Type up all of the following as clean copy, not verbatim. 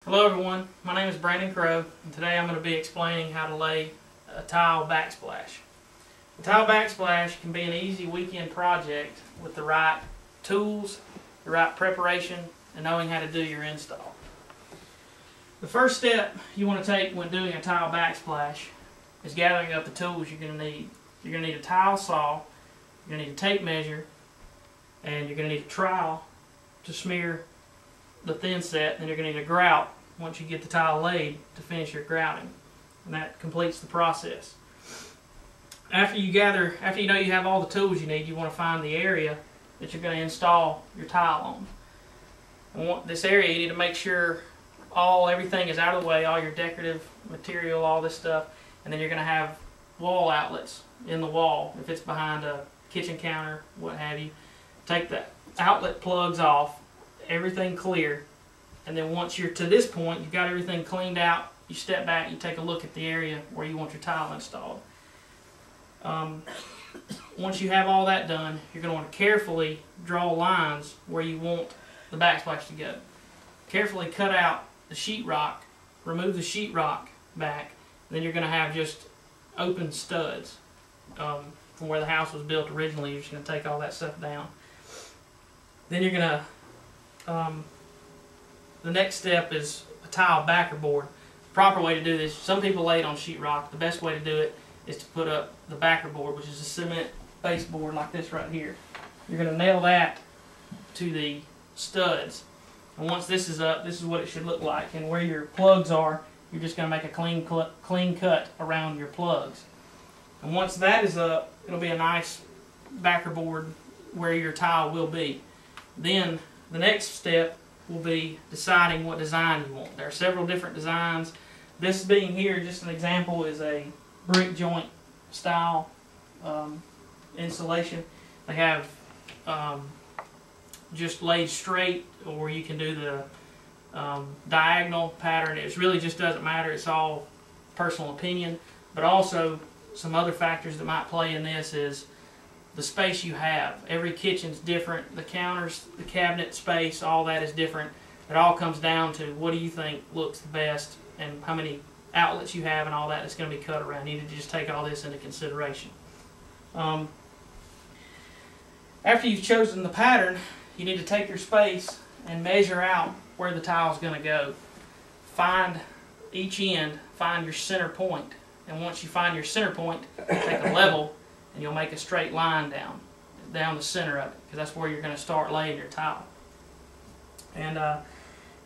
Hello everyone, my name is Brandon Crow, and today I'm going to be explaining how to lay a tile backsplash. A tile backsplash can be an easy weekend project with the right tools, the right preparation, and knowing how to do your install. The first step you want to take when doing a tile backsplash is gathering up the tools you're going to need. You're going to need a tile saw, you're going to need a tape measure, and you're going to need a trowel to smear the thin set, and then you're going to need a grout once you get the tile laid to finish your grouting, and that completes the process. After you know you have all the tools you need, you want to find the area that you're going to install your tile on. And this area, you need to make sure everything is out of the way, all your decorative material, all this stuff, and then you're going to have wall outlets in the wall. If it's behind a kitchen counter, what have you, take the outlet plugs off, everything clear, and then once you're to this point, you've got everything cleaned out, you step back, you take a look at the area where you want your tile installed. Once you have all that done, you're going to want to carefully draw lines where you want the backsplash to go. Carefully cut out the sheetrock, remove the sheetrock back, and then you're going to have just open studs from where the house was built originally. You're just going to take all that stuff down. Then you're going to the next step is a tile backer board. The proper way to do this, some people lay it on sheetrock. The best way to do it is to put up the backer board, which is a cement baseboard like this right here. You're going to nail that to the studs. And once this is up, this is what it should look like. And where your plugs are, you're just going to make a clean cut around your plugs. And once that is up, it'll be a nice backer board where your tile will be. Then the next step will be deciding what design you want. There are several different designs. This being here, just an example, is a brick joint style installation. They have just laid straight, or you can do the diagonal pattern. It really just doesn't matter. It's all personal opinion. But also some other factors that might play in this is the space you have. Every kitchen's different. The counters, the cabinet space, all that is different. It all comes down to what do you think looks the best and how many outlets you have and all that that's going to be cut around. You need to just take all this into consideration. After you've chosen the pattern, you need to take your space and measure out where the tile is going to go. Find each end, find your center point. And once you find your center point, take a level and you'll make a straight line down the center of it, because that's where you're going to start laying your tile. And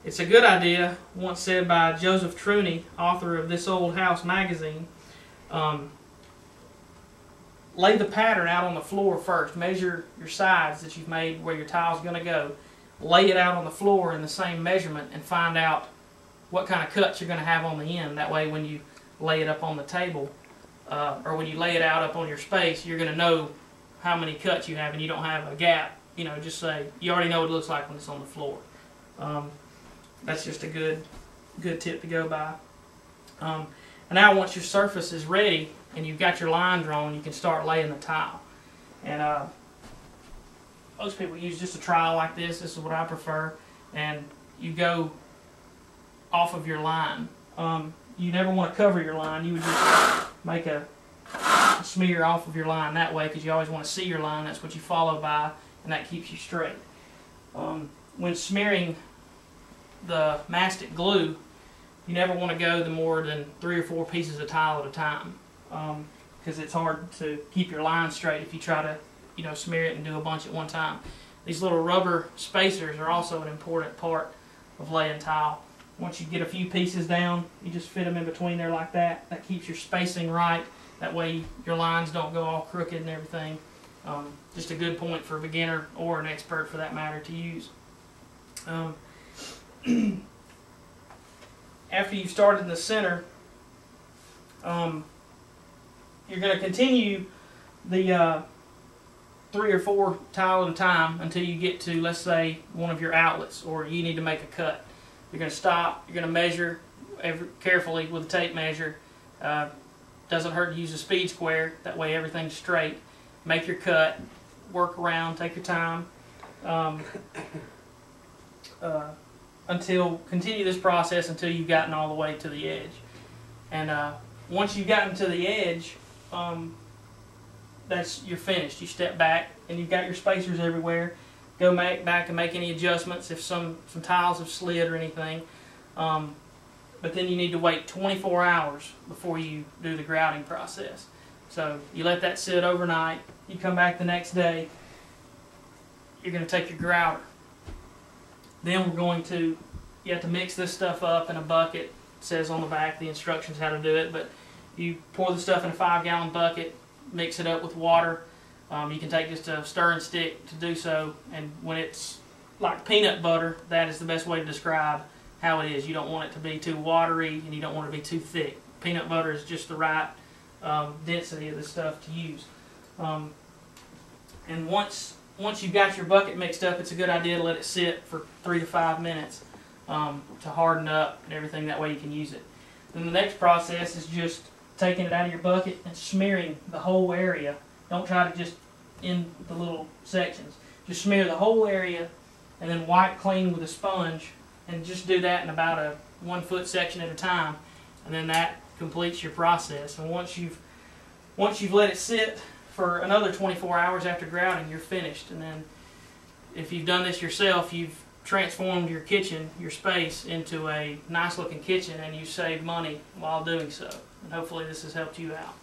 it's a good idea, once said by Joseph Truny, author of This Old House magazine. Lay the pattern out on the floor first. Measure your sides that you've made where your tile is going to go. Lay it out on the floor in the same measurement and find out what kind of cuts you're going to have on the end. That way when you lay it up on the table, or when you lay it out up on your space, you're going to know how many cuts you have and you don't have a gap. You know, just say, you already know what it looks like when it's on the floor. That's just a good tip to go by. And now once your surface is ready and you've got your line drawn, you can start laying the tile. And most people use just a trowel like this. This is what I prefer. And you go off of your line. You never want to cover your line. You would just make a smear off of your line that way, because you always want to see your line. That's what you follow by, and that keeps you straight. When smearing the mastic glue, you never want to go more than 3 or 4 pieces of tile at a time, because it's hard to keep your line straight if you try to smear it and do a bunch at one time. These little rubber spacers are also an important part of laying tile. Once you get a few pieces down, you just fit them in between there like that. That keeps your spacing right. That way your lines don't go all crooked and everything. Just a good point for a beginner or an expert for that matter to use. After you've started in the center, you're going to continue the 3 or 4 tile at a time until you get to, let's say, one of your outlets, or you need to make a cut. You're going to stop, you're going to measure carefully with a tape measure. Doesn't hurt to use a speed square, that way everything's straight. Make your cut, work around, take your time. continue this process until you've gotten all the way to the edge. And once you've gotten to the edge, you're finished. You step back and you've got your spacers everywhere. Go back and make any adjustments if some tiles have slid or anything. But then you need to wait 24 hours before you do the grouting process. So you let that sit overnight. You come back the next day. You're going to take your grouter. Then you have to mix this stuff up in a bucket. It says on the back the instructions how to do it, but you pour the stuff in a 5-gallon bucket, mix it up with water. You can take just a stirring stick to do so, and when it's like peanut butter, that is the best way to describe how it is. You don't want it to be too watery, and you don't want it to be too thick. Peanut butter is just the right density of the stuff to use. And once you've got your bucket mixed up, it's a good idea to let it sit for 3 to 5 minutes to harden up and everything. That way you can use it. Then the next process is just taking it out of your bucket and smearing the whole area. Don't try to just in the little sections. Just smear the whole area and then wipe clean with a sponge, and just do that in about a 1-foot section at a time, and then that completes your process. And once you've let it sit for another 24 hours after grouting, you're finished. And then if you've done this yourself, you've transformed your kitchen, your space, into a nice looking kitchen, and you save money while doing so. And hopefully this has helped you out.